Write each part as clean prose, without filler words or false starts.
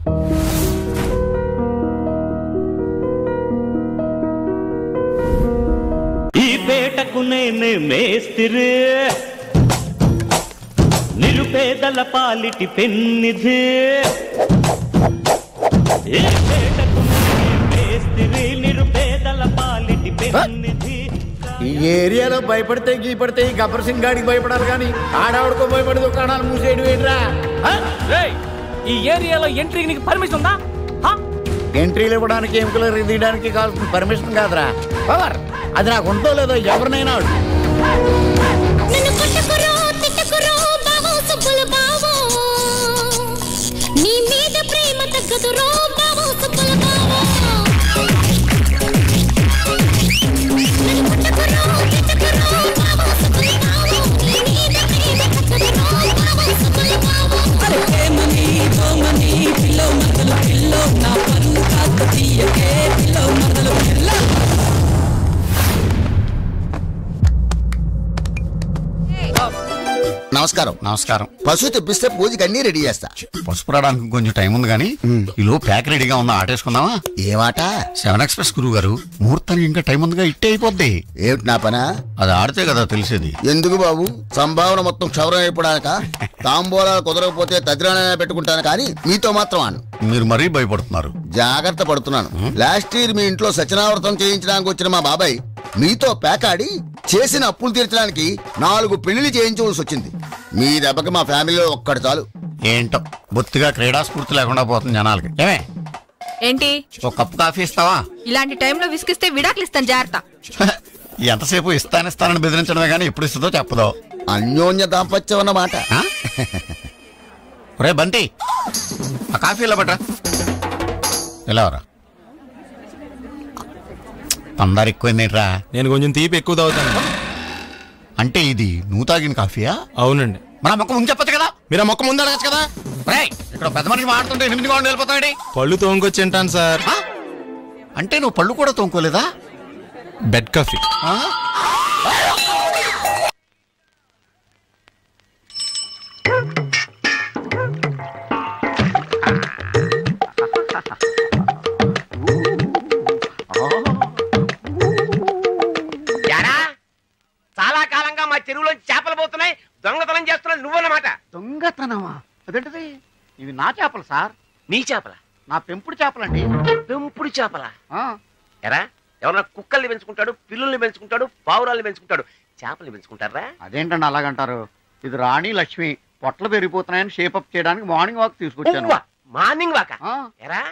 ఈ పేటకు నేనే మేస్తిరి, నిరుపేదల పాలిటి పెన్నిధి. ఈ పేటకు నేనే మేస్తిరి, నిరుపేదల పాలిటి పెన్నిధి. ఈ ఏరియాలో భయపడితే గీపడితే ఈ గబ్బర్ సింగ్ గాడికి భయపడాలి కానీ ఆడవాడికో భయపడి దుకాణాలు మూసేయడం ఏంట్రా? ఈ ఏరియాలో ఎంట్రీకి నీకు పర్మిషన్ ఉందా? ఎంట్రీలు ఇవ్వడానికి ఎముకలు తీయడానికి కావాల్సిన పర్మిషన్ కాదురా, పవర్. అది నాకు ఉందో లేదో ఎవరినైనా నీ మీద ప్రేమ తగ్గదురో బావో సుబ్బుల బావో. నమస్కారం. నమస్కారం. పశువు తెప్పిస్తే పూజకి అన్ని రెడీ చేస్తా. పసుపు రావడానికి కొంచెం టైం ఉంది కానీ ఈలో ప్యాక్ రెడీగా ఉందా, ఆటేసుకుందామా? ఏమాట? 7 ఎక్స్ప్రెస్ గురువు గారు, ముహూర్తానికి ఇంకా టైం ఉందిగా, ఇట్టే అయిపోద్ది. ఏమిటి నా పనా? అది ఆడితే కదా తెలిసేది. ఎందుకు బాబు, సంభావన మొత్తం క్షవరం అయిపోడానిక? తాంబూలాలు కుదరకపోతే తదిరాణనే పెట్టుకుంటాను కానీ మీతో మాత్రం అను. మీరు మరీ భయపడుతున్నారు. జాగ్రత్త పడుతున్నాను. లాస్ట్ ఇయర్ మీ ఇంట్లో సత్యనావ్రతం చేయించడానికి వచ్చిన మా బాబాయ్ మీతో పేకాడి చేసిన అప్పులు తీర్చడానికి 4 పెళ్లిళ్ళు చేయించవలసి వచ్చింది. మీ దెబ్బకి మా ఫ్యామిలీలో ఒక్కడు చాలు. ఏంటో బొత్తిగా క్రీడా స్ఫూర్తి లేకుండా పోతుంది జనాలకి. ఏమే ఏంటి ఒక కప్పు కాఫీ ఇస్తావా? ఇలాంటి టైంలో విసిగిస్తే విడాకులు ఇస్తాను, జాగ్రత్త. ఎంతసేపు ఇస్తానని బెదిరించడమే కానీ ఎప్పుడు ఇస్తుందో చెప్పదో. అన్యోన్య దాంపత్యం అన్నమాట. రే బంటి, ఆ కాఫీ ఇలా పట్రా. ఎలా రా, అందరు ఎక్కువైందేట్రా? నేను కొంచెం తీపి ఎక్కువ తాగుతాను. అంటే ఇది నువ్వు తాగిన కాఫీయా? అవునండి. మన మొక్క ముందు చెప్పచ్చు కదా. మీరు ఆ మొక్క ముందు అడగచ్చు కదా. ఇక్కడ పెద్ద మనిషి మాడుతుంటే 8 గంటలు వెళ్ళిపోతాడు. పళ్ళు తోముకొచ్చి తింటాను సార్. అంటే నువ్వు పళ్ళు కూడా తోముకోలేదా? Bed coffee. చాలా కాలంగా మా చెరువులో చేపలు పోతున్నాయి, దొంగతనం చేస్తున్నావు నువ్వన్నమాట. దొంగతనమా? అదేంటిది? ఇవి నా చేపలు సార్. నీ చేపల? నా పెంపుడు చేపలండి. పెంపుడు చేపల? ఎరా, ఎవరన్నా కుక్కల్ని పెంచుకుంటాడు, పిల్లుల్ని పెంచుకుంటాడు, పావురాల్ని పెంచుకుంటాడు, చేపల్ని పెంచుకుంటారా? అదేంటండి అలాగంటారు? ఇది రాణి లక్ష్మి పొట్టలు పెరిగిపోతున్నాయని షేపప్ చేయడానికి మార్నింగ్ వాక్ తీసుకొచ్చాను. Morning walk? ఎరా,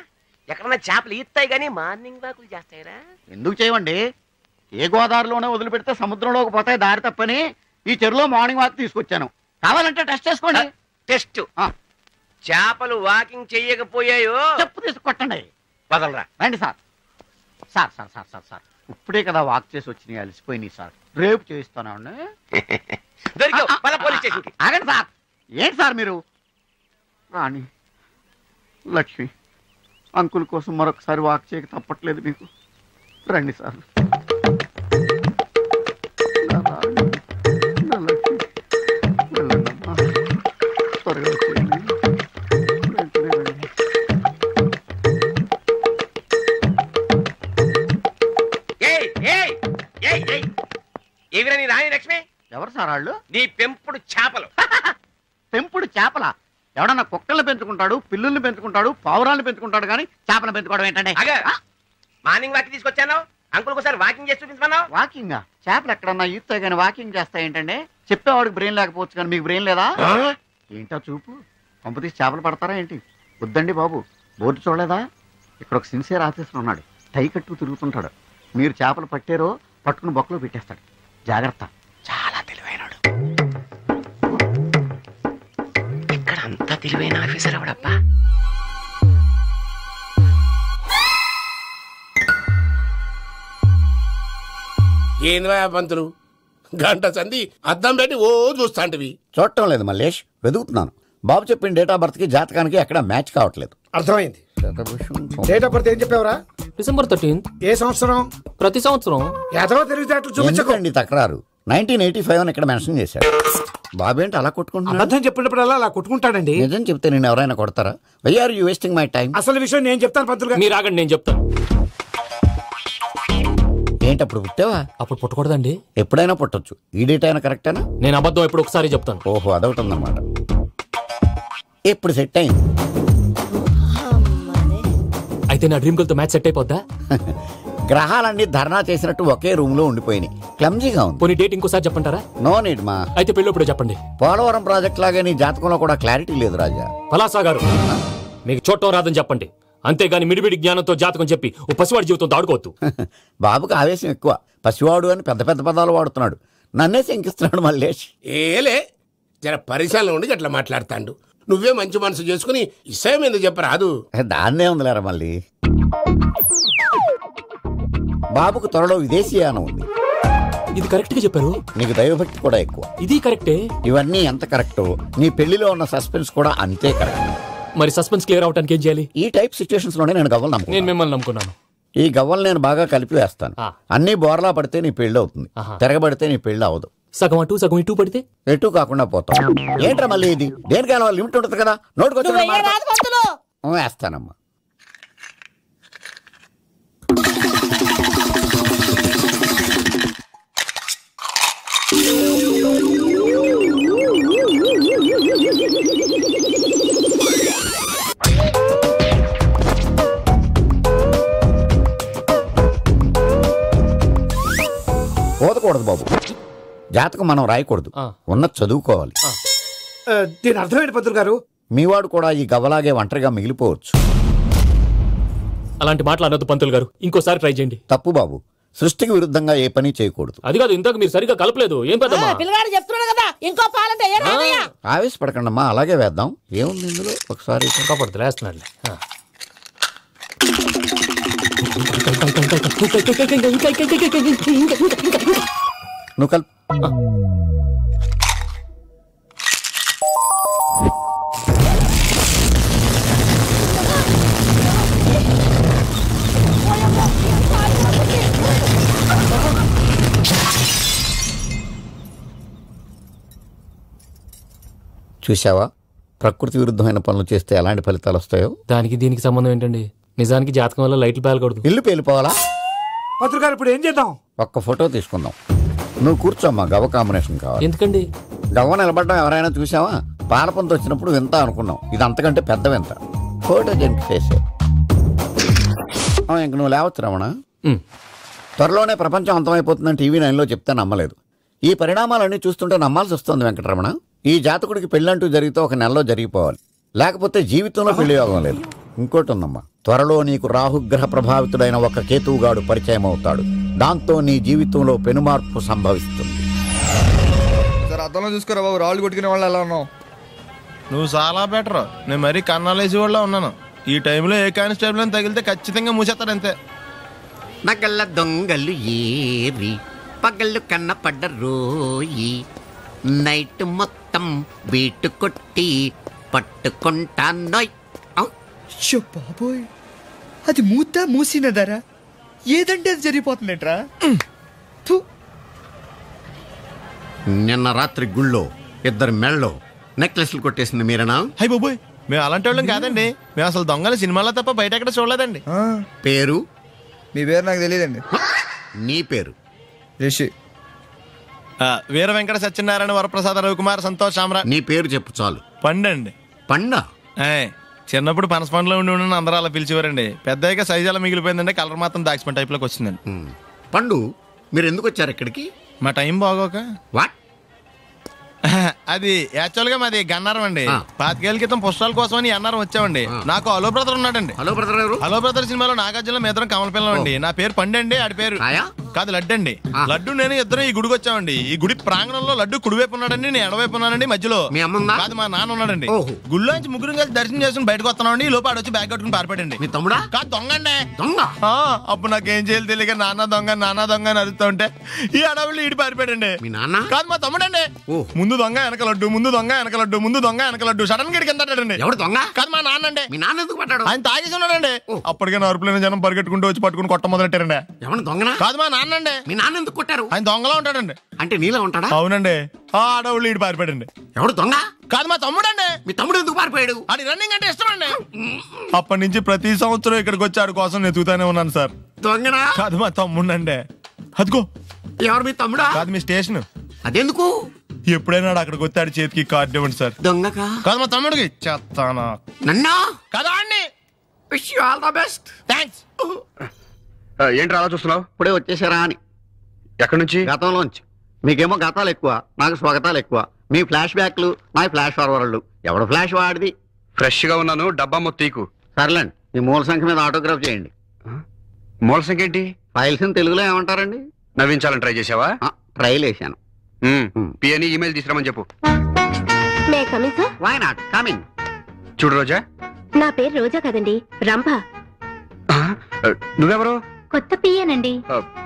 ఎక్కడన్నా చేపలు ఈత్తాయి గానీ మార్నింగ్ వాకులు చేస్తాయిరా? ఎందుకు చేయమండి? ఏ గోదావరిలోనే వదిలిపెడితే సముద్రంలోకి పోతాయి దారి తప్పని ఈ చెరువులో మార్నింగ్ వాక్ తీసుకొచ్చాను. కావాలంటే టెస్ట్ చేసుకోండి. టెస్ట్? చేపలు వాకింగ్ చెయ్యకపోయాయో చెప్పు తీసుకొట్టండి. వదలరా. రండి sir. Sir sir sir sir sir ఇప్పుడే కదా వాక్ చేసి వచ్చినాయి, అలసిపోయినాయి సార్. రేపు చేయిస్తానండి. ఆగండి సార్. ఏంటి సార్ మీరు? రాణి లక్ష్మి అంకుల్ కోసం మరొకసారి వాక్ చేయక తప్పట్లేదు మీకు. రండి సార్. త్వరగా వచ్చేయండి. ఏవిరా నీ రాణి లక్ష్మి? ఎవరు సార్ వాళ్ళు? నీ పెంపుడు చేపలు. పెంపుడు చేపల? ఎవడన్నా కుక్కల్ని పెంచుకుంటాడు, పిల్లుల్ని పెంచుకుంటాడు, పావురాలను పెంచుకుంటాడు కానీ చేపలు పెంచుకోవడం ఏంటంటే? మార్నింగ్ వాక్ తీసుకొచ్చాను, అంకుల్ ఒకసారి వాకింగ్ చేసి చూపించమన్నావు. వాకింగ్? చేపలు ఎక్కడన్నా ఈత్తాయి కానీ వాకింగ్ చేస్తాయి ఏంటంటే? చెప్పేవాడికి బ్రెయిన్ లేకపోవచ్చు కానీ మీకు బ్రెయిన్ లేదా? ఏంటో చూపు, పంపతీసి చేపలు పడతారా ఏంటి? వద్దండి బాబు, బోర్డు చూడలేదా? ఇక్కడ ఒక సిన్సియర్ ఆఫీసర్ ఉన్నాడు, టై కట్టు తిరుగుతుంటాడు. మీరు చేపలు పట్టారో పట్టుకుని బొక్కలో పెట్టేస్తాడు. జాగ్రత్త, చాలా తెలివైనడు. ఇక్కడ అంతా తెలివైన ఆఫీసర్ అవడబ్బా. ఏంది పంతులు, గంట సంధి అద్దం పెట్టి ఓ చూస్తాంటివి? చూడటం లేదు మల్లేష్, వెతుకుతున్నాను. బాబు చెప్పిన డేట్ ఆఫ్ బర్త్ కి జాతకానికి ఎక్కడ మ్యాచ్ కావట్లేదు. అర్థమైంది. డేట్ ఆఫ్ బర్త్ ఏం చెప్పావురా? December 13th. ఏ సంవత్సరం? ప్రతి సంవత్సరం. ఎదరో తెలివితేటలు చూపించకండి తక్రారు. 1985 అని ఇక్కడ మెన్షన్ చేశాడు. బాబేంటి అలా కొట్టుకుంటున్నాడు? అబద్ధం చెప్పినప్పుడల్లా అలా కొట్టుకుంటాడండి. నిజం చెప్తే నేను ఎవరైనా కొడతారా? Why are you wasting my time? అసలు విషయం నేను చెప్తాను పంతులు గారు. మీరు ఆగండి, నేను చెప్తాను. ఏంటి అప్పుడు పుట్టావా? అప్పుడు పుట్టకూడదండి. ఎప్పుడైనా పుట్టొచ్చు. ఈ డేట్ అయినా కరెక్టేనా? నేను అబద్ధం ఎప్పుడు ఒకసారి చెప్తాను. ఓహో, అదొకటి ఉందన్నమాట. ఇప్పుడు సెట్ అయింది. అయితే నా డ్రీమ్ గర్ల్ తో మ్యాచ్ సెట్ అయిపోద్దా? గ్రహాలన్నీ ధర్నా చేసినట్టు ఒకే రూమ్ లో ఉండిపోయినాయి. క్లమ్జీగా ఉంది. పోనీ డేట్ ఇంకోసారి చెప్పంటారా? నో నీడ్ మా. అయితే పెళ్ళప్పుడు చెప్పండి. పోలవరం ప్రాజెక్ట్ లాగే నీ జాతకంలో కూడా క్లారిటీ లేదు రాజా. పలాసా గారు, మీకు చూడటం రాదని చెప్పండి. అంతేగాని మిడిమిడి జ్ఞానంతో జాతకం చెప్పి ఓ పసివాడి జీవితం దాడుకోవద్దు. బాబుకి ఆవేశం ఎక్కువ. పసివాడు అని పెద్ద పెద్ద పదాలు వాడుతున్నాడు. నన్నే శంకిస్తున్నాడు మల్లేష్. ఏలే జర పరిశాలలో ఉండి అట్లా మాట్లాడతాడు. నువ్వే మంచి మనసు చేసుకుని ఇసేం ఎందుకు చెప్పరాదు? దాన్నే ఉందిలేరా మళ్ళీ. బాబుకు త్వరలో విదేశీయానం ఉంది. ఇది కరెక్ట్ గా చెప్పారు. నీకు దైవభక్తి కూడా ఎక్కువ. ఇది కరెక్టే. ఇవన్నీ ఎంత కరెక్టో నీ పెళ్లిలో ఉన్న సస్పెన్స్ కూడా అంతే కరెక్ట్. మరి సస్పెన్స్ క్లియర్ అవడానికి ఏం చేయాలి? ఈ టైప్ సిచ్యువేషన్స్ లోనే నేను గవ్వలు నమ్ముకున్నాను. నేను మిమ్మల్ని నమ్ముకున్నాను. ఈ గవ్వలు నేను బాగా కలిపి వేస్తాను. అన్ని బోర్లా పడితే నీ పెళ్లి అవుతుంది, తిరగబడితే నీ పెళ్లి అవదు. సగం అటు సగం ఇటు పడితే ఎటు కాకుండా పోతాం. ఏంట్రా మళ్ళీ ఇది? దేనికైనా లిమిట్ ఉంటుంది కదా. నోటుకొచ్చి వేస్తానమ్మా. పోదకూడదు బాబు. జాతకం మనం రాయకూడదు, ఉన్నది చదువుకోవాలి. దీని అర్థమైంది పంతులు గారు. మీవాడు కూడా ఈ గవ్వలాగే ఒంటరిగా మిగిలిపోవచ్చు. అలాంటి మాటలు అనొద్దు పంతులు గారు. ఇంకోసారి ట్రై చేయండి. తప్పు బాబు. సృష్టికి విరుద్ధంగా ఏ పని చేయకూడదు. అది కాదు, ఇంతకు మీరు సరిగ్గా కలపలేదు. ఏం పెద్దమ్మా? పిల్లగాడు చెప్తున్నాడు కదా, ఇంకో పాలంటే ఆవేశపడకండమ్మా, అలాగే వేద్దాం. ఏముంది ఇందులో? ఒకసారి కాపాడుతు లేస్తున్నాడు. నువ్వు కల్. చూసావా, ప్రకృతి విరుద్ధమైన పనులు చేస్తే ఎలాంటి ఫలితాలు వస్తాయో. దానికి దీనికి సంబంధం ఏంటండి? నిజానికి జాతకం వల్ల లైట్లు పేలకూడదు, ఇల్లు పేలిపోవాలా? పంతులు గారు ఇప్పుడు ఏం చేద్దాం? ఒక్క ఫోటో తీసుకుందాం. నువ్వు కూర్చోమ్మా, గవ్వ కాంబినేషన్ కావాలి. ఎందుకండి? గవ్వ నిలబడడం ఎవరైనా చూసావా? పాలపంత వచ్చినప్పుడు వింత అనుకున్నాం, ఇది అంతకంటే పెద్ద వింత. ఫోటో జంక్ చేసే ఇంక నువ్వు లేవచ్చు రమణ. త్వరలోనే ప్రపంచం అంతమైపోతుందని టీవీ 9లో చెప్తే నమ్మలేదు. ఈ పరిణామాలన్నీ చూస్తుంటే నమ్మాల్సి వస్తుంది వెంకటరమణ. ఈ జాతకుడికి పెళ్ళంటూ జరిగితే ఒక నెలలో జరిగిపోవాలి, లేకపోతే జీవితంలో పెళ్లి యోగం లేదు. ఇంకోటి ఉందమ్మా, త్వరలో నీకు రాహుగ్రహ ప్రభావితుడైన ఒక కేతువుగాడు పరిచయం అవుతాడు. దాంతో నీ జీవితంలో పెనుమార్పు సంభవిస్తుంది. సార్ అద్దంలో చూసుకోరా బాబు, రాళ్ళు కొట్టుకునే వాళ్ళు ఎలా ఉన్నావు? నువ్వు చాలా బెటర్. నేను మరీ కన్నాలేసి వాళ్ళ ఉన్నాను. ఈ టైంలో ఏ కానిస్టేబుల్ అని తగిలితే ఖచ్చితంగా మూసేస్తాడు అంతే. నగల్ల దొంగలు ఏరి పగళ్ళు కన్న పడ్డ రోయి, నైట్ మొత్తం బీటు కొట్టి పట్టుకుంటానోయ్. బాబోయ్, అది మూసినదరా? ఏదంటే అది జరిగిపోతుందేంట్రా? నిన్న రాత్రి గుళ్ళో ఇద్దరు మెళ్ళో నెక్లెస్లు కొట్టేసింది మీరేనా? హై బాబోయ్, మేము అలాంటి వాళ్ళం కాదండి. మేము అసలు దొంగలు సినిమాలో తప్ప బయట ఎక్కడ చూడలేదండి. పేరు? మీ పేరు నాకు తెలియదండి. నీ పేరు? రిషి. వీర వెంకట సత్యనారాయణ వరప్రసాద రవికుమార్ సంతోష్ సామ్రా. నీ పేరు చెప్పు చాలు. పండండి. పండా? చిన్నప్పుడు పనస పండులో ఉండి అందరూ అలా పిలిచేవారండి. పెద్దగా సైజు అలా మిగిలిపోయిందండి, కలర్ మాత్రం దాక్సిపెన్ టైప్లోకి వచ్చిందండి. పండు, మీరు ఎందుకు వచ్చారు ఇక్కడికి? మా టైం బాగోక. వాట్? అది యాక్చువల్ గా మాది గన్నారం అండి. 25 ఏళ్ల క్రితం పుష్పాల కోసం అని అన్నారం వచ్చామండి. నాకు హలో బ్రదర్ ఉన్నాడండి. హలో బ్రదర్ ఎవరు? హలో బ్రదర్ సినిమాలో నాగార్జున మేదరం కమల పిల్లం అండి. నా పేరు పండండి, ఆడి పేరు కాదు లడ్డు అండి. లడ్డు నేను ఇద్దరు ఈ గుడికి వచ్చామండి. ఈ గుడి ప్రాంగణంలో లడ్డు కుడివైపు ఉన్నాడండి, నేను ఎడవైపు ఉన్నానండి. మధ్యలో కాదు మా నాన్న ఉన్నాడండి. గుళ్ళో నుంచి ముగ్గురు కలిసి దర్శనం చేసుకుని బయటకు వస్తున్నామండి. ఈ లోపు ఆడొచ్చి బ్యాగ్ కట్టుకుని పారిపోయాడండి. మీ తమ్ముడా? కాదు దొంగ అండి. దొంగ? అప్పుడు నాకేం చేయాలి తెలియక నాన్న దొంగ అని అరుస్తూ ఉంటే ఈ అడవులు ఈడి పారిపోయాడండి. మీ నాన్న? కాదు మా తమ్ముడండి. ముందు దొంగ వెనక లడ్డు, ముందు దొంగ వెనక లడ్డు, ముందు దొంగ వెనక లడ్డు. సడన్ గా కిందండి. ఎవరు దొంగ? కాదు మా నాన్న అండి. మీ నాన్న ఎందుకు పడ్డాడు? ఆయన తాగేసి ఉన్నాడండి. అప్పటికే నరుపులైన జనం పరిగెట్టుకుంటూ వచ్చి పట్టుకుని కొట్ట మొదలెట్టారండి. ఎవరు దొంగ? కాదు మా నాన్నండి. మీ నాన్న ఎందుకు కొట్టారు? ఆయన దొంగలా ఉంటాడండి. అంటే నీలా ఉంటాడా? అవునండి. ఆడవాళ్ళు ఈడు పారిపోయాడండి. ఎవడు దొంగ? కాదు, మా తమ్ముడండి. మీ తమ్ముడు ఎందుకు పారిపోయాడు? అది రన్నింగ్ అంటే ఇష్టమండి. అప్పటి నుంచి ప్రతి సంవత్సరం ఇక్కడికి వచ్చి ఆడి కోసం వెతుకుతానే ఉన్నాను సార్. దొంగనా? కాదు, మా తమ్ముడండి. అదిగో. ఎవరు మీ తమ్ముడా? కాదు, మీ స్టేషన్. అదెందుకు? ఎప్పుడైనా అక్కడికి వచ్చి ఆడి చేతికి కార్డు ఇవ్వండి సార్. దొంగకా? కాదు, మా తమ్ముడికి చెత్తానా. నన్నా? కదా అండి. Wish you all the best. Thanks. ఏంటి అలా చూస్తున్నావు? ఇప్పుడే వచ్చేసారా అని. ఎక్కడి నుంచి? గతంలోంచి. మీకేమో గతాలు ఎక్కువ, నాకు స్వాగతాలు ఎక్కువ. మీ ఫ్లాష్ బ్యాక్లు, నా ఫ్లాష్ ఫార్వర్డ్లు. ఎవడు ఫ్లాష్ వాడిది? ఫ్రెష్ గా ఉన్నాను, డబ్బా మొత్తీకు. సర్లేండి, ఈ మూల సంఖ్య మీద ఆటోగ్రాఫ్ చేయండి. మూల సంఖ్య ఏంటి? ఫైల్స్ తెలుగులో ఏమంటారండి? నవ్వించాలని ట్రై చేసావా? ట్రైల్ వేసాను. పిఎని ఈమెయిల్ తీసుకురామని చెప్పు. May coming sir? Why not coming. చూడు రోజా. నా పేరు రోజా కదండి, రంభ. నువ్వెవరు? కొత్త పియ్యనండి.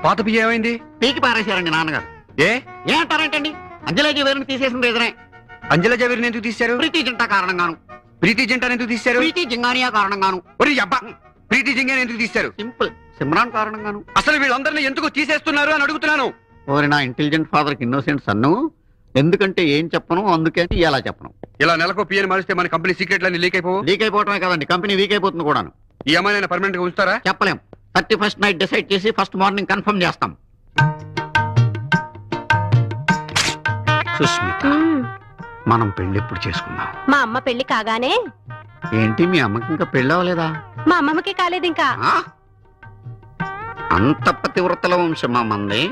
పాత పియ్య ఏమైంది? పీకి పారేశారండి నాన్నగారు. ఏ అంటారేంటండి? అంజలా జవేరిని తీసేసింది ఎదురే. అంజలా జవేరిని ఎందుకు తీశారు? ప్రీతి జింటా కారణంగాను. ప్రీతి జింటాని ఎందుకు తీశారు? ప్రీతి జింగానియా కారణంగాను. అబ్బా, ప్రీతి జింగాని ఎందుకు తీశారు? సింపుల్, సిమ్రాన్ కారణంగాను. అసలు వీళ్ళందరినీ ఎందుకు తీసేస్తున్నారు అని అడుగుతున్నాను. ఓరి నా ఇంటెలిజెంట్ ఫాదర్ కి ఇన్నోసెంట్ సన్ను. ఎందుకంటే ఏం చెప్పను, అందుకే ఇలా చెప్పను. ఇలా నెలకు పిఎని మారిస్తే మన కంపెనీ సీక్రెట్లన్నీ లీక్ అయిపోవటమే కదండి, కంపెనీ వీక్ అయిపోతుంది కూడాను. ఈ అమ్మాయిని పర్మనెంట్ గా ఉంచుతారా? చెప్పలేం. 31st నైట్ డిసైడ్ చేసి ఫస్ట్ మార్నింగ్ కన్ఫర్మ్ చేస్తాం. సుస్మిత, మనం పెళ్లి ఎప్పుడు చేసుకుందాం? మా అమ్మ పెళ్లి కాగానే. ఏంటి, మీ అమ్మకి ఇంకా పెళ్లి అవ్వలేదా? మా అమ్మమ్మకి కాలేదు ఇంకా. అంత పతివ్రతల వంశమా మంది?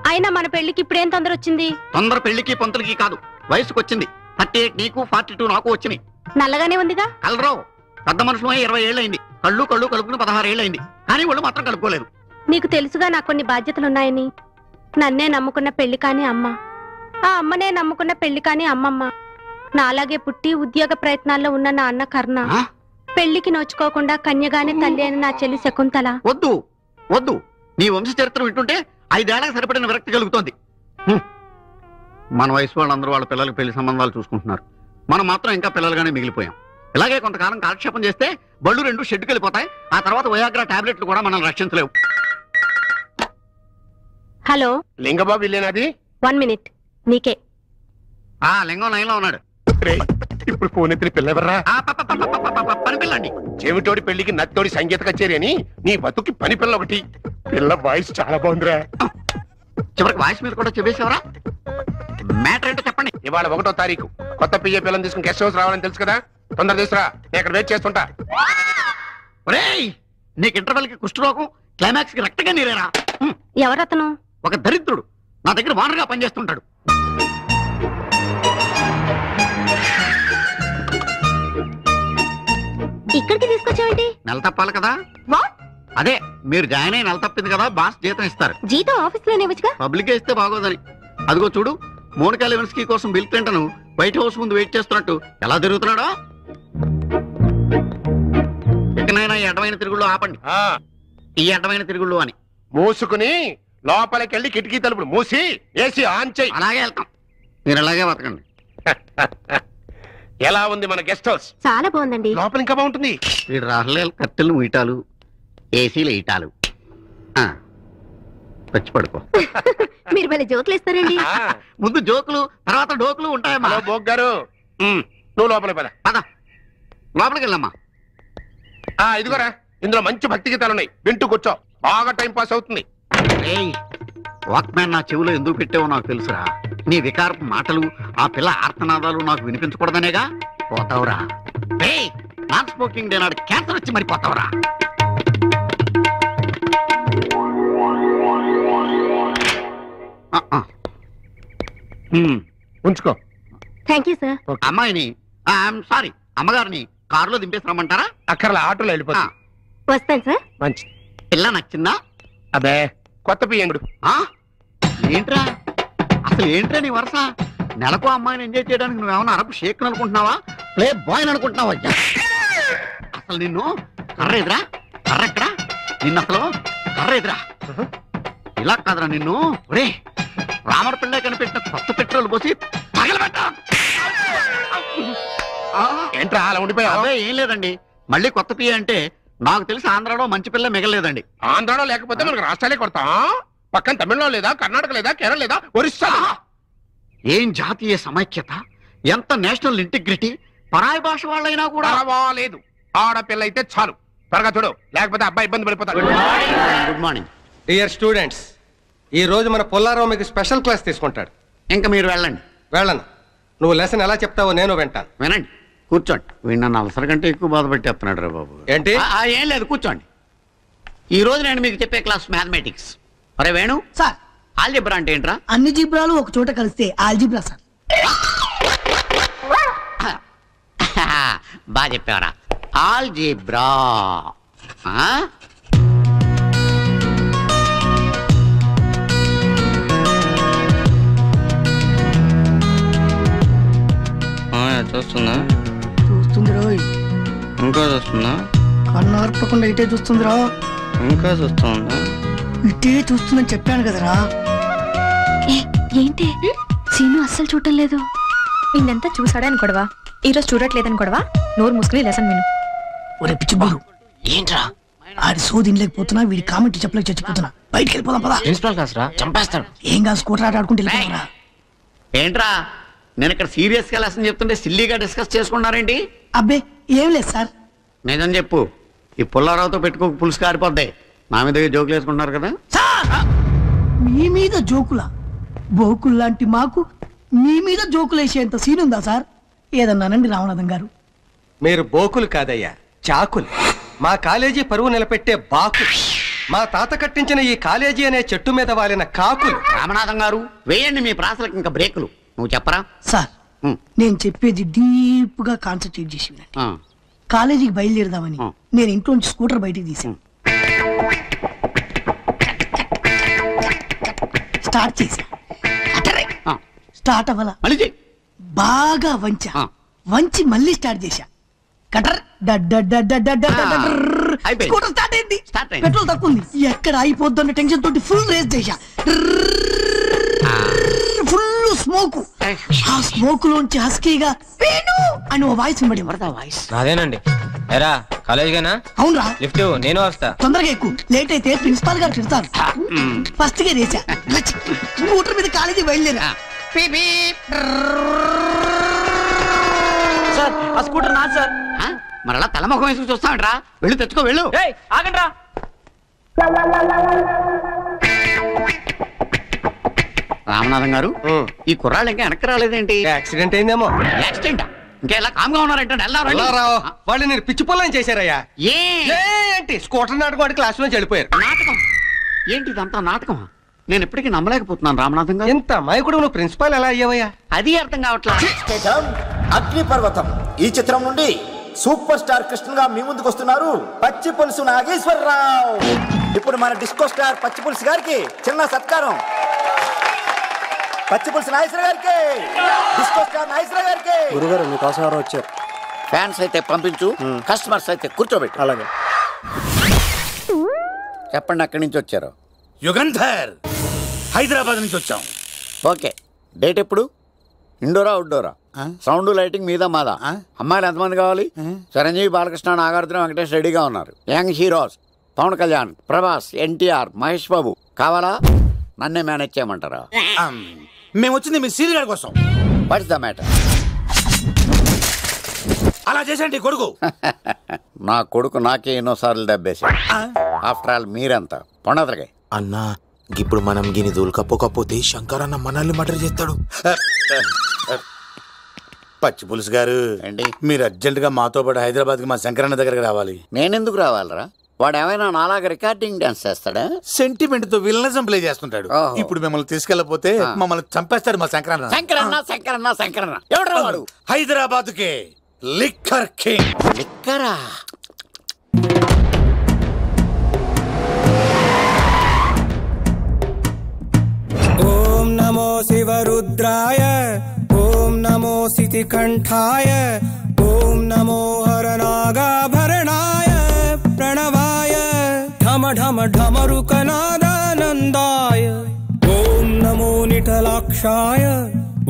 అయినా మన పెళ్లికి ఇప్పుడేం తొందర వచ్చింది? తొందర పెళ్లికి పంతులకి కాదు, వయసుకు వచ్చింది. 38 నీకు, 42 నాకు వచ్చినాయి. నల్లగానే ఉందిగా. కలరావు, పెద్ద మనుషులు 20 ఏళ్ళైంది. కళ్ళు కలుపుకుని 16 ఏళ్ళైంది. కానీ వాళ్ళు మాత్రం కలుపుకోలేదు. నీకు తెలుసుగా నాకు కొన్ని బాధ్యతలున్నాయని. నన్నే నమ్ముకున్న పెళ్లి కాని అమ్మ, ఆ అమ్మనే నమ్ముకున్న పెళ్లి కాని అమ్మమ్మ, నాలాగే పుట్టి ఉద్యోగ ప్రయత్నాల్లో ఉన్న నా అన్న కర్ణ, పెళ్లికి నోచుకోకుండా కన్యగానే తల్లి అయిన నా చెల్లి శకుంతల. వద్దు వద్దు, నీ వంశ చరిత్ర వింటుంటే 5 ఏళ్లకు సరిపడిన విరక్తి కలుగుతోంది. మన వయసు వాళ్ళందరూ వాళ్ళ పిల్లలకు పెళ్లి సంబంధాలు చూసుకుంటున్నారు. మనం మాత్రం ఇంకా పిల్లలుగానే మిగిలిపోయాం. ఇలాగే కొంతకాలం కాలక్షేపం చేస్తే బళ్ళు 2 షెడ్డుకి వెళ్ళిపోతాయి. ఆ తర్వాత వయాగ్రా టాబ్లెట్లు కూడా మనల్ని రక్షించలేవు. హలో లింగబాబు ఇల్లేనాది? 1 మినిట్, నీకే. లింగం లైన్లో ఉన్నాడు. ఇప్పుడు ఫోన్ ఎత్తిన పిల్లెవర్రా? పని పిల్లండి. చెవిటోడి పెళ్లికి నత్తోడి సంగీత కచేరీ అని నీ బతుకి పని పిల్ల ఒకటి. పిల్ల వాయిస్ చాలా బాగుందిరా. చివరికి వాయిస్ మీద కూడా చెప్పేసేవరా? మ్యాటర్ ఏంటో చెప్పండి. ఇవాళ 1వ తారీఖు. కొత్త పియ్య పిల్లని తీసుకుని గెస్ట్ హౌస్ రావాలని తెలుసు కదా, తొందర తీసుకురా, నేను ఇక్కడ వెయిట్ చేస్తుంటా. ఒరేయ్, నీకు ఇంటర్వెల్ కి కుష్ఠరోగం, క్లైమాక్స్ కి రక్తగా నీరేరా. ఎవరతను? ఒక దరిద్రుడు, నా దగ్గర వానరుగా పనిచేస్తుంటాడు. ఇక్కడికి తీసుకొచ్చావేంటి? నెల తప్పాలి కదా. అదే, మీరు జాయిన్ అయి నెల తప్పింది కదా, బాస్ జీతం ఇస్తారు. జీతం ఆఫీస్ లోనే ఇవ్వచ్చుగా. పబ్లిక్ ఇస్తే బాగోదని. అదిగో చూడు, మోనికా లెవిన్స్కీ కోసం బిల్ క్లింటన్ వైట్ హౌస్ ముందు వెయిట్ చేస్తున్నట్టు ఎలా తిరుగుతున్నాడో. ఇకనైనా ఈ అడ్డమైన తిరుగుళ్ళు ఆపండి. ఈ అడ్డమైన తిరుగుళ్ళు అని మూసుకుని లోపలికి వెళ్ళి కిటికీ తలుపులు మూసి ఏసీ ఆన్ చేయి. అలాగే వెళ్తాం, మీరు అలాగే బతకండి. ఎలా ఉంది మన గెస్ట్ హౌస్? చాలా బాగుందండి. లోపల ఇంకా బాగుంటుంది. వీడు రాహుల్ కట్టెలు ముయిటాలు, ఏసీలు ఇటాలు. వచ్చి పడుకో. మీరు మళ్ళీ జోకులు ఇస్తారండి. ముందు జోకులు, తర్వాత డోకులు ఉంటాయమ్మా. బోక్ గారు, నువ్వు లోపలికి పద. పద, లోపలికి వెళ్ళమ్మా. ఇదిగోరా, ఇందులో మంచి భక్తి గీతాలు ఉన్నాయి, వింటూ కూర్చో, బాగా టైం పాస్ అవుతుంది. వాక్మ్యాన్ నా చెవిలో ఎందుకు పెట్టావో నాకు తెలుసురా. నీ వికారపు మాటలు, ఆ పిల్ల ఆర్తనాదాలు నాకు వినిపించకూడదనేగా. పోతావురా. నాన్ స్మోకింగ్ డే నాడు క్యాన్సర్ వచ్చి మరి పోతావురా. ఉంచుకో. Thank you sir. అమ్మాయిని, సారీ అమ్మగారిని కారులో దింపేసి రమ్మంటారా? అక్కర్లా, ఆటోలో వెళ్ళిపోతా. వస్తాను సార్. మంచి పిల్ల నచ్చిందా? అదే, కొత్త పియ్యంగుడు. ఏంట్రా అసలు, ఏంట్రా నీ వరుస? నెలకు అమ్మాయిని ఎంజాయ్ చేయడానికి నువ్వేమన్నా అరబ్ షేక్ అనుకుంటున్నావా, ప్లే బాయ్ అనుకుంటున్నావా? అసలు నిన్ను కర్ర ఎదురా, కర్ర ఎక్కడా? నిన్ను అసలు కర్ర ఎదురా, ఇలా కాదురా నిన్ను. ఒరే, రామర్ పిల్ల కనిపెట్టిన కొత్త పెట్రోల్ పోసి తగలబెట్టా. ఏంట్రా అలా ఉండిపోయావు? అదే ఏం లేదండి, మళ్ళీ కొత్త పియ్య అంటే నాకు తెలిసి ఆంధ్రాలో మంచి పిల్ల మిగలేదండి. ఆంధ్రాలో లేకపోతే మనకు రాష్ట్రాలే కొడతాం. పక్కన తమిళనాడు లేదా, కర్ణాటక లేదా, కేరళ లేదా, ఒరిస్సా లేదా? ఏం జాతీయ సమైక్యత, ఎంత నేషనల్ ఇంటిగ్రిటీ. పరాయి భాష వాళ్ళైనా కూడా పర్వాలేదు, ఆడపిల్ల అయితే చాలు. త్వరగా చూడు, లేకపోతే అబ్బాయి ఇబ్బంది పడిపోతాడు. గుడ్ మార్నింగ్ డియర్ స్టూడెంట్స్, ఈ రోజు మన పుల్లారావు మీకు స్పెషల్ క్లాస్ తీసుకుంటాడు. ఇంకా మీరు వెళ్ళండి. వెళ్ళను. నువ్వు లెసన్ ఎలా చెప్తావో నేను వింటాను. వినండి, కూర్చోండి. వీడు నన్ను అవసరం కంటే ఎక్కువ బాధ పెట్టేస్తున్నాడు రా బాబు. ఏంటి? ఏం లేదు, కూర్చోండి. ఈ రోజు నేను మీకు చెప్పే క్లాస్ మ్యాథమెటిక్స్. అరే వేణు సార్, ఆల్జిబ్రా అంటే ఏంట్రా? అన్ని జీబ్రాలు ఒక చోట కలిస్తే ఆల్జిబ్రా సార్. బాగా చెప్పావరా, ఆల్జిబ్రా. చూస్తుందా? చూస్తుంది రోయ్. ఇంకా చూస్తుందా? కన్ను ఆర్పకుండా ఇటే చూస్తుందిరా. ఇంకా చూస్తుందా? ఇటే చూస్తుందని చెప్పాను కదరా. ఏంటి సీను అస్సలు చూడటం లేదు. నిన్నంతా చూసాడని గొడవ, ఈరోజు చూడట్లేదని గొడవ. నోరు మూసుకుని లెసన్ విను. ఒరే పిచ్చిబాడు, ఏంట్రా ఆడి సోది లేకపోతున్నా, వీడి కామెంట్ చెప్పలేక చచ్చిపోతున్నా. బయటికి వెళ్ళిపోదాం పదా. ప్రిన్సిపల్ క్లాస్ రా, చంపేస్తాడు. ఏం కాదు, స్కూటర్ ఆట ఆడుకుంటే వెళ్ళిపోతారా. ఏంట్రా నేను ఇక్కడ సీరియస్ గా లెసన్ చెప్తుంటే సిల్లీగా డిస్కస్ చేసుకున్నారేంటి? అబ్బే ఏం లేదు సార్. నిజం చెప్పు, ఈ పుల్లారావుతో పెట్టుకోక పులుసు కారిపోద్దాయి. నా మీద జోకులు వేసుకుంటున్నారు కదా. మీ మీద జోకులా? బోకులు లాంటి మాకు మీ మీద జోకులు వేసేంత సీన్ ఉందా సార్? ఏదన్నానండి రామనాథం గారు. మీరు బోకులు కాదయ్యా, చాకులు. మా కాలేజీ పరువు నిలబెట్టే బాకులు. మా తాత కట్టించిన ఈ కాలేజీ అనే చెట్టు మీద వాలిన కాకులు. రామనాథం గారు వేయండి మీ ప్రాసలకు ఇంకా బ్రేకులు. నువ్వు చెప్పరా సార్? నేను చెప్పేది డీప్ గా కాన్సన్ట్రేట్ చేసి వినండి. కాలేజీకి బయలుదేరదామని నేను ఇంట్లో నుంచి స్కూటర్ బయటికి తీసాను. స్టార్ట్ చేశా, స్టార్ట్ అవ్వాలా, బాగా వంచి మళ్ళీ స్టార్ట్ చేశా. కటర్ స్కూటర్ స్టార్ట్ అయింది. పెట్రోల్ తక్కువ ఉంది, ఎక్కడ అయిపోద్దు టెన్షన్ తోటి ఫుల్ రేస్ చేశా. Full smoke. ఆ స్మోక్ లోంచి హస్కీగా వేణు అని ఓ వాయిస్ వినబడి. అదేనండి. ఎరా కాలేజీగానా? అవునరా. లిఫ్ట్ నేను వస్తా. తొందరగా ఎక్కువ, లేట్ అయితే ప్రిన్సిపాల్ గారు తిడతారు. ఫస్ట్ గా రేసా, స్కూటర్ మీద కాలేజీ బయలుదేరా. సార్ ఆ స్కూటర్ నాది సార్. మరి అలా తలముఖం వేసుకు చూస్తామంటరా? వెళ్ళి తెచ్చుకో, వెళ్ళు. ఆగండ్రా. రామనాథం గారు, ఈ కుర్రాళ్ళు ఇంకా వెనక్కి రాలేదేంటి? యాక్సిడెంట్ అయిందేమో. యాక్సిడెంట్? ఇంకా ఎలా కామ్గా ఉన్నారంటే వాళ్ళు నేను పిచ్చి పొలం చేశారయ్యా. ఏంటి స్కూటర్ నాటకం క్లాస్ నుంచి వెళ్ళిపోయారు. నాటకం ఏంటి? ఇదంతా నాటకం. నేను ఇప్పటికీ నమ్మలేకపోతున్నాను రామనాథం గారు. ఎంత అమాయకుడు నువ్వు ప్రిన్సిపాల్ ఎలా అయ్యావయ్యా? అది అర్థం కావట్లేదు. అగ్నిపర్వతం ఈ చిత్రం నుండి సూపర్ స్టార్ కృష్ణగా మీ ముందుకు వస్తున్నారు పచ్చి పులుసు నాగేశ్వరరావు. ఇప్పుడు మన డిస్కో స్టార్ పచ్చి పులుసు గారికి చిన్న సత్కారం. పచ్చి పులుసు నాగేశ్వర గారికి, డిస్కో స్టార్ నాగేశ్వర గారికి. గురుగారు మీకోసం ఎవరో వచ్చారు. ఫ్యాన్స్ అయితే పంపించు, కస్టమర్స్ అయితే కూర్చోబెట్టు. అలాగే. చెప్పండి, అక్కడి నుంచి వచ్చారు? యుగంధర్, హైదరాబాద్ నుంచి వచ్చాం. ఓకే, డేట్ ఎప్పుడు? ఇండోరా అవుట్డోరా? సౌండ్ లైటింగ్ మీద మాదా? అమ్మాయిలు ఎంతమంది కావాలి? చిరంజీవి, బాలకృష్ణ, నాగార్జున, వెంకటేష్ రెడీగా ఉన్నారు. యంగ్ హీరోస్ పవన్ కళ్యాణ్, ప్రభాస్, ఎన్టీఆర్, మహేష్ బాబు కావాలా? నన్నే మేనేజ్ చేయమంటారా? మేము వచ్చింది మీ సీరియల్ గారి కోసం. What's the matter? అలా చేసేంటి కొడుకు? నా కొడుకు నాకే ఎన్నోసార్లు దెబ్బేశాడు. ఆఫ్టర్ ఆల్ మీరంతా పొండదలకే. అన్నా, ఇప్పుడు మనం గిని దూల్కపోకపోతే శంకర్ అన్న మనల్ని మర్డర్ చేస్తాడు. పచ్చి పులుసు గారు, మీరు అర్జెంట్ గా మాతో పాటు హైదరాబాద్ కి మా శంకరన్న దగ్గరకు రావాలి. నేనెందుకు రావాలరా? వాడు ఏమైనా నాలాగా రికార్డింగ్ డాన్స్ చేస్తాడా? సెంటిమెంట్ తో విలనిజం ప్లే చేస్తుంటాడు. ఇప్పుడు మిమ్మల్ని తీసుకెళ్లపోతే మమ్మల్ని చంపేస్తాడు మా శంకరన్న. శంకరన్న శంకరన్న శంకరన్న ఎవడు వాడు? హైదరాబాద్ కే లిక్కర్ కింగ్. లిక్కరా? ఓం నమో శివరుద్రాయ, ఓం నమో సితికంఠాయ, ఓం నమో హరనాగాభరణాయ ప్రణవాయ ఢమ ఢమ ఢమరుకనాదానందాయ. ఓం నమో నిఠలాక్షాయ,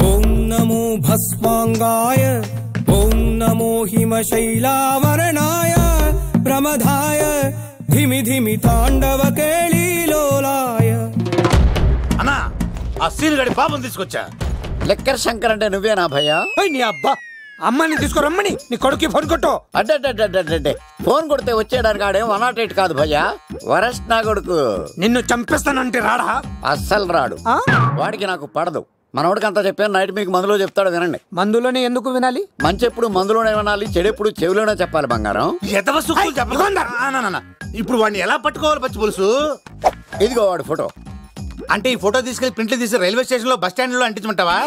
ఓం నమో భస్మాంగాయ, ఓం నమో హిమశైలావరణాయ ప్రమదాయ ధిమి ధిమి తాండవ కేళీలోలాయ. ఆ సీన్ గడి పాపం తీసుకొచ్చా. లెక్కర్ శంకర్ అంటే నువ్వేనా భయ్యా? నీ అబ్బా అమ్మని తీసుకురమ్మని నీ కొడుకు ఫోన్ కొట్టు. అడ్డే ఫోన్ కొడితే వచ్చేయడానికి ఆడేం 108 కాదు భయ్యా, వరస్ట్ నా కొడుకు. నిన్ను చంపేస్తానంటే రాడా? అస్సలు రాడు, వాడికి నాకు పడదు. మనోడికి అంతా చెప్పాను, నైట్ మీకు మందులో చెప్తాడు వినండి. మందులోనే ఎందుకు వినాలి? మంచి ఎప్పుడు మందులోనే వినాలి, చెడెప్పుడు చెవిలోనే చెప్పాలి బంగారం. ఇప్పుడు వాడిని ఎలా పట్టుకోవాలి పచ్చి పులుసు? ఇదిగో వాడు ఫోటో. అంటే ఈ ఫోటో తీసుకెళ్లి ప్రింట్లు తీసి రైల్వే స్టేషన్ లో బస్ స్టాండ్ లో అంటించమంటావా?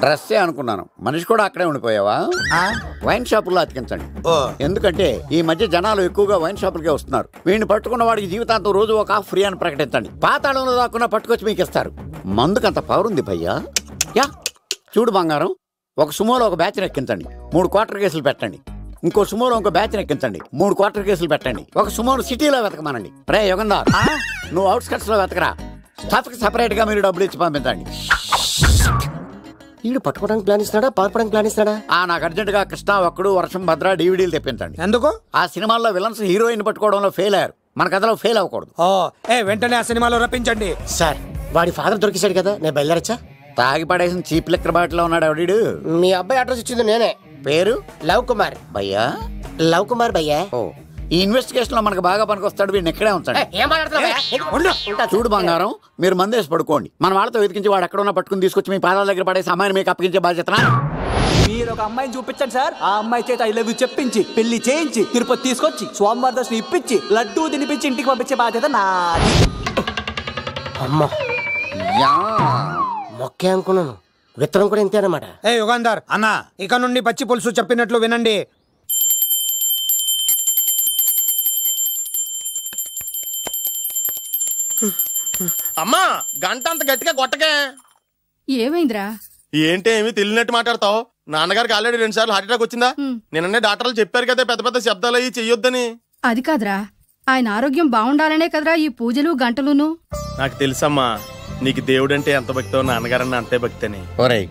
డ్రెస్సే అనుకున్నాను, మనిషి కూడా అక్కడే ఉండిపోయావా? వైన్ షాపుల్లో అతికించండి. ఎందుకంటే ఈ మధ్య జనాలు ఎక్కువగా వైన్ షాపులకే వస్తున్నారు. వీడిని పట్టుకున్న వాడికి జీవితాంతం రోజు ఒక ఆఫ్ ఫ్రీ అని ప్రకటించండి. పాతాళంలో దాక్కున్నా పట్టుకొచ్చి మీకు ఇస్తారు. మందుకంత పవర్ ఉంది భయ్యా. యా చూడు బంగారం, ఒక సుమోలో ఒక బ్యాచ్ ఎక్కించండి, 3 క్వార్టర్ కేసులు పెట్టండి. ఇంకో సుమోలో ఇంకో బ్యాచ్ ఎక్కించండి, 3 క్వార్టర్ కేసులు పెట్టండి. ఒక సుమోను సిటీలో వెతకమానండి. రే యుగంధర్, నువ్వు అవుట్స్కట్స్ లో వెతకరా. స్టాఫ్ కి సెపరేట్ గా మీరు డబ్బులు ఇచ్చి పంపించండి. వీడు పట్టుకోవడానికి ప్లాన్ ఇస్తున్నాడా, పారిపోవడానికి ప్లాన్ ఇస్తున్నాడా? నాకు అర్జెంట్ గా కృష్ణ, ఒక్కడు, వర్షం, భద్ర డివిడీలు తెప్పించండి. ఎందుకు? ఆ సినిమాల్లో విలన్స్ హీరోయిన్ పట్టుకోవడంలో ఫెయిల్ అయ్యారు, మన కథలో ఫెయిల్ అవ్వకూడదు. వెంటనే ఆ సినిమాలో రప్పించండి. సార్ వాడి ఫాదర్ దొరికేశాడు కదా, నేను బయలుదేరచ్చా? తాగి పడేసిన చీప్ లెక్కర్ బాటిలో ఉన్నాడు ఎవడీడు? మీ అబ్బాయి అడ్రస్ ఇచ్చింది నేనే. పేరు? లవ్ కుమార్ భయ్యా. లవ్ కుమార్ భయ్యా. ఈ ఇన్వెస్టిగేషన్ లో మనకు బాగా పనికొస్తాడు, వీడిని ఎక్కడే ఉంచండి. చూడు బంగారం, మీరు మందేసి పడుకోండి. మన వాళ్ళతో వెతికించి వాడు ఎక్కడ ఉన్నా పట్టుకుని తీసుకొచ్చి మీ పాదాల దగ్గర పడేసి అమ్మాయిని మీకు అప్పగించే బాధ్యత. మీరు ఒక అమ్మాయిని చూపించండి సార్. ఆ అమ్మాయి చేత ఐ లవ్ యూ చెప్పించి పెళ్లి చేయించి తిరుపతి తీసుకొచ్చి స్వామివారి దర్శనం ఇప్పించి లడ్డూ తినిపించి ఇంటికి పంపించే బాధ్యత నాది. అమ్మా మొక్కే అనుకున్నాను, విత్తనం కూడా ఇంతే అన్నమాట. యుగంధర్ అన్నా, ఇక నుండి పచ్చి పులుసు చెప్పినట్లు వినండి. అమ్మా గంట అంత గట్టిగా కొట్టకే. ఏమైందిరా? ఏంటి ఏమి తెలియనట్టు మాట్లాడతావు? నాన్నగారికి ఆల్రెడీ 2 సార్లు హార్ట్ అటాక్ వచ్చిందా? నిన్ననే డాక్టర్లు చెప్పారు కదా పెద్ద పెద్ద శబ్దాలు అయ్యి చెయ్యొద్దని. అది కాదురా, ఆయన ఆరోగ్యం బాగుండాలనే కదరా ఈ పూజలు గంటలును. నాకు తెలుసమ్మా, నీకు దేవుడంటే ఎంత భక్తో నాన్నగారన్న అంతే భక్తి అని. ఒరేయ్,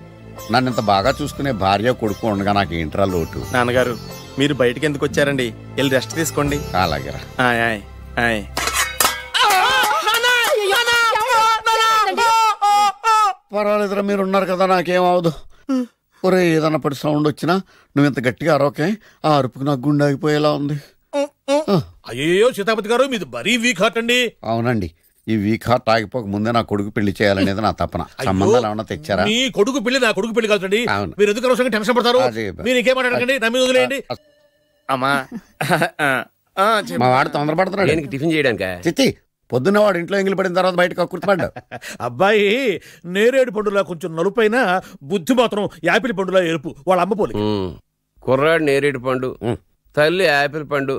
నన్ను ఇంత బాగా చూసుకునే భార్య కొడుకు ఉండగా నాకు ఏంట్రా లోటు? నాన్నగారు మీరు బయటికి ఎందుకు వచ్చారండి? వెళ్ళి రెస్ట్ తీసుకోండి. అలాగే. పర్వాలేదురా, మీరు ఉన్నారు కదా, నాకేం అవదు. ఒరే, ఏదన్నా పడి సౌండ్ వచ్చినా నువ్వు ఇంత గట్టిగా అరవకే, ఆ అరుపుకు నాకు గుండె ఆగిపోయేలా ఉంది. అయ్యో సీతాపతి గారు, మీది మరీ వీక్ హార్ట్ అండి. అవునండి, ఈ వీక్ హార్ట్ ఆగిపోక ముందే నా కొడుకు పెళ్లి చేయాలనేది నా తపన. సంబంధాలు ఏమన్నా తెచ్చారా? మీ కొడుకు పెళ్లి నా కొడుకు పెళ్లి కాదండి. మీరు ఎందుకు అవసరంగా టెన్షన్ పడతారు? మీరు ఇంకేమాటండి, నా మీద వదిలేయండి. అమ్మా మా వాడు తొందరపడుతున్నాడు టిఫిన్ చేయడానికి. చిత్తి పొద్దున్న వాడు ఇంట్లో ఎంగిలి పడిన తర్వాత బయటకు కుర్తుపడ్డాడు. అబ్బాయి నేరేడు పండులా కొంచెం నలుపైన, బుద్ధి మాత్రం యాపిల్ పండులా ఎరుపు. వాళ్ళ అమ్మ పోలి. కుర్రాడు నేరేడు పండు, తల్లి యాపిల్ పండు,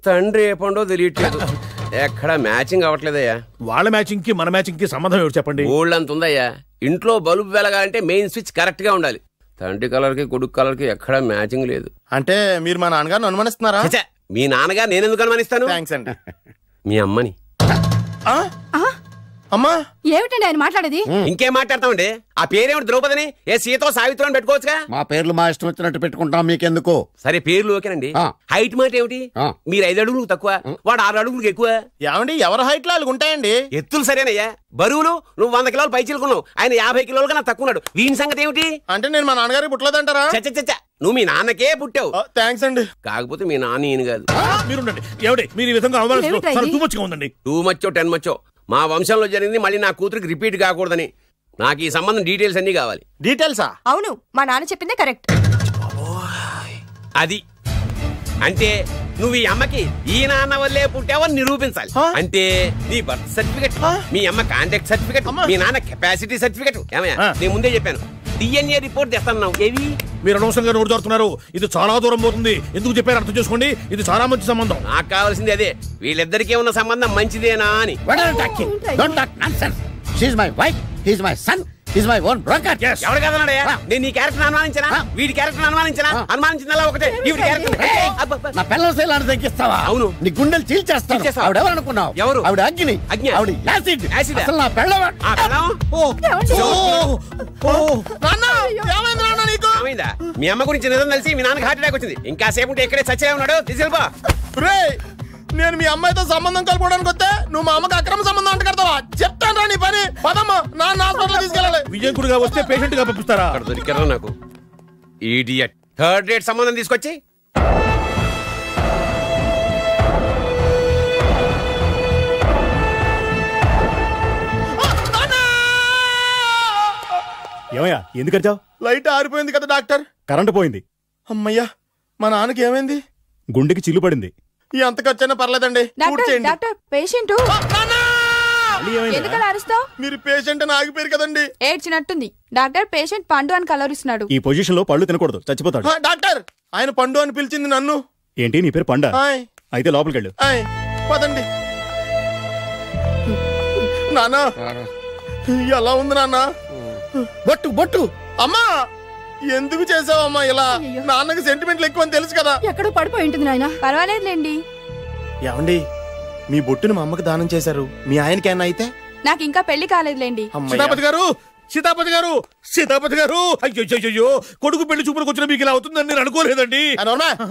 తండ్రి ఏ పండో తెలియట్లేదు. ఎక్కడ మ్యాచింగ్ అవ్వట్లేదయ్యా. వాళ్ళ మ్యాచింగ్ కి మన మ్యాచింగ్ కి సంబంధం ఏమిటి చెప్పండి? ఊళ్ళంత ఉందయ్యా. ఇంట్లో బల్బు వెలగాలంటే మెయిన్ స్విచ్ కరెక్ట్ గా ఉండాలి. తండ్రి కలర్ కి కొడుకు కలర్ కి ఎక్కడ మ్యాచింగ్ లేదు. అంటే మీరు మా నాన్నగారిని అనుమానిస్తున్నారా? మీ నాన్నగారు నేను ఎందుకు అనుమానిస్తాను? థాంక్స్ అండి. మీ అమ్మని. అమ్మా ఏమిటండి ఆయన మాట్లాడేది? ఇంకేం మాట్లాడతామండి? ఆ పేరేమిటి? ద్రౌపదిని ఏ సీతో సావిత్రి అని పెట్టుకోవచ్చుగా. మా పేర్లు మా ఇష్టం వచ్చినట్టు పెట్టుకుంటాం, మీకెందుకు? సరే పేర్లు ఓకేనండి. హైట్ మాట ఏమిటి? మీరు 5 అడుగులు తక్కువ, వాడు 6 అడుగులకు ఎక్కువ. ఏమండి ఎవరి హైట్ లో ఉంటాయండి. ఎత్తులు సరేనయ్యా. బరువులు నువ్వు 100 కిలోలు పై చిలుకున్నావు, ఆయన 50 కిలోలు కన్నా తక్కువ ఉన్నాడు. వీని సంగతి ఏమిటి? అంటే నేను మా నాన్నగారికి పుట్టలేదంటారా? చచ్చ నువ్వు మీ నాన్నకే పుట్టావు. థ్యాంక్స్ అండి. కాకపోతే మీ నాన్న ఈయన కాదు. మీరు ఈ విధంగా ఉందండి. టూ మచ్చో 10 మచ్చో మా వంశంలో జరిగింది మళ్ళీ నా కూతురికి రిపీట్ కాకూడదని. నాకు ఈ సంబంధం డీటెయిల్స్ అన్ని కావాలి. డీటెయిల్సా? అవును, మా నాన్న చెప్పిందే కరెక్ట్. అది అంటే నువ్వు ఈ అమ్మకి ఈ నాన్న వల్లే పుట్టావని నిరూపించాలి. అంటే నీ బర్త్ సర్టిఫికెట్, మీ అమ్మ కాంటాక్ట్ సర్టిఫికెట్, మీ నాన్న కెపాసిటీ సర్టిఫికెట్. ఏమయ్యా, నేను ముందే చెప్పాను DNA రిపోర్ట్ తెస్తాను. ఏవి మీరు అనవసరంగా నోరు జారుతున్నారు. ఇది చాలా దూరం పోతుంది. ఎందుకు చెప్పారు అర్థం చేసుకోండి. ఇది చాలా మంచి సంబంధం. నాకు కావాల్సింది అదే, వీళ్ళిద్దరికీ ఉన్న సంబంధం మంచిదేనా అని. ఎవరు కదన్నాడయ్యా? నేను నీ క్యారెక్టర్ అనుమానించనా? వీడి క్యారెక్టర్ అనుమానించనా? అనుమానించిందల్లా ఒకటే. నా పిల్లలు తగ్గిస్తావా? అవును, నీ గుండెలు చీల్చేస్తాను. ఆవిడ ఎవరు అనుకున్నావు? ఎవరు? ఆవిడ అగ్ని. ఆవిడ యాసిడ్. అసలు నా పిల్లవాడు. మీ అమ్మ గురించి నిజం తెలిసి మీ నాన్నకి హార్ట్ అటాక్ వచ్చింది. ఇంకా సేపు ఉంటే ఇక్కడే చచ్చే ఉన్నాడు. తీసుకెళ్ళిపో. నేను మీ అమ్మాయితో సంబంధం కలుపుకోవడానికి వస్తే నువ్వు మా అమ్మకి అక్రమ సంబంధం అంట కడతావా? చెప్తాను రా నీ పని. పదమ్మా, నాన్న హాస్పిటల్ తీసుకెళ్ళాలి. విజయకుడిగా వస్తే పేషెంట్ గా పంపిస్తారా? అక్కడ దొరికారా నాకు ఈడియట్. థర్డ్ రేట్ సంబంధం తీసుకొచ్చి ఏమయ్యా ఎందుకు వచ్చావు? లైట్ ఆరిపోయింది కదా డాక్టర్. కరెంటు పోయింది. అమ్మయ్యా, మా నాన్నకి ఏమైంది? గుండెకి చిల్లు పడింది. ఎంత ఖర్చైనా పర్లేదండి. డాక్టర్ పేషెంట్ ఎందుకలా అరుస్తావు? మీరు పేషెంట్ అని ఆగిపోయారు కదండి. ఏడ్చినట్టుంది. డాక్టర్ పేషెంట్ పండు అని కలవరిస్తున్నాడు. ఈ పొజిషన్ లో పళ్ళు తినకూడదు, చచ్చిపోతాడు. డాక్టర్, ఆయన పండు అని పిలిచింది నన్ను. ఏంటి నీ పేరు పండా? అయితే లోపలికి వెళ్ళు. పదండి. నాన్న ఎలా ఉంది నాన్న? బొట్టు బొట్టు. అమ్మా ఎందుకు చేసావమ్మా ఇలా? నాన్నకి సెంటిమెంట్లు ఎక్కువ అని తెలుసు కదా. ఎక్కడో పడిపోయి ఉంటుంది నాయన. పర్వాలేదులేండి. ఏమండి, మీ బొట్టును మా అమ్మకి దానం చేశారు, మీ ఆయనకి ఏమన్నా అయితే? నాకు ఇంకా పెళ్లి కాలేదులేండి. సీతాపతి గారు, సీతాపతి గారు, సీతాపతి గారు, అయ్యో కొడుకు పెళ్లి చూపులకు వచ్చిన మీకు ఇలా అవుతుందని నేను అనుకోలేదండి.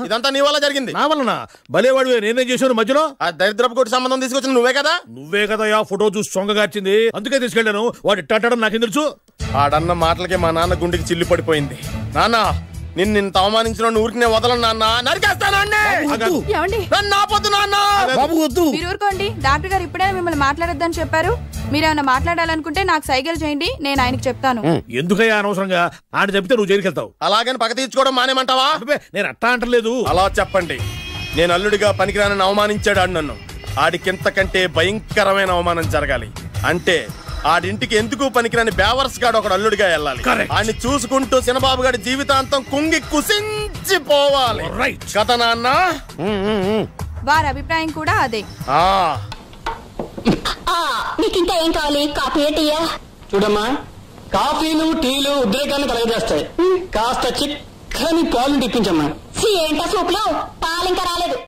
ఇదంతా నీ వల్ల జరిగింది. నా వలన? భలేవాడు, నేనేం చేశాను మధ్యలో? ఆ దరిద్రపు కొట్టి సంబంధం తీసుకొచ్చిన నువ్వే కదా. నువ్వే కదా ఆ ఫోటో చూసి సొంగగార్చింది, అందుకే తీసుకెళ్ళాను. వాడు ఇట్టాడడం నాకేం తెలుసు? ఆడన్న మాటలకే మా నాన్న గుండెకి చిల్లు పడిపోయింది. నాన్న, నిన్ను అవమానించిన ఊరికి నేను వదలను నాన్న. మీరు ఊరుకోండి. డాక్టర్ గారు ఇప్పుడే మిమ్మల్ని మాట్లాడొద్దని చెప్పారు. మీరేమైనా మాట్లాడాలనుకుంటే నాకు సైగలు చేయండి, నేను ఆయనకి చెప్తాను. ఎందుకయ్యా అనవసరంగా? ఆయన చెప్తే నువ్వు జైలుకి వెళ్తావు. అలాగని పక్క తీర్చుకోవడం మానేమంటావా? నేను అట్టా అంటలేదు. అలా చెప్పండి. నేను అల్లుడిగా పనికిరానని అవమానించాడు ఆడు నన్ను. ఆడికింతకంటే భయంకరమైన అవమానం జరగాలి. అంటే ఆడింటికి ఎందుకు పనికిరాని బేవర్స్ గాడు ఒకడు అల్లుడిగా వెళ్ళాలి. ఆడిని చూసుకుంటూ చిన్నబాబు గారి జీవితాంతం కుంగి కుసించిపోవాలి కదా నాన్న. వారి అభిప్రాయం కూడా అదే. మీకు ఇంకా ఏం కావాలి? కాఫీ టీయా? చూడమ్మా, కాఫీలు టీలు ఉద్రేకాన్ని కలగజేస్తాయి. కాస్త చిక్కని పాలు తెప్పించమ్మా. ఏంటా సూపులో పాలు ఇంకా రాలేదు.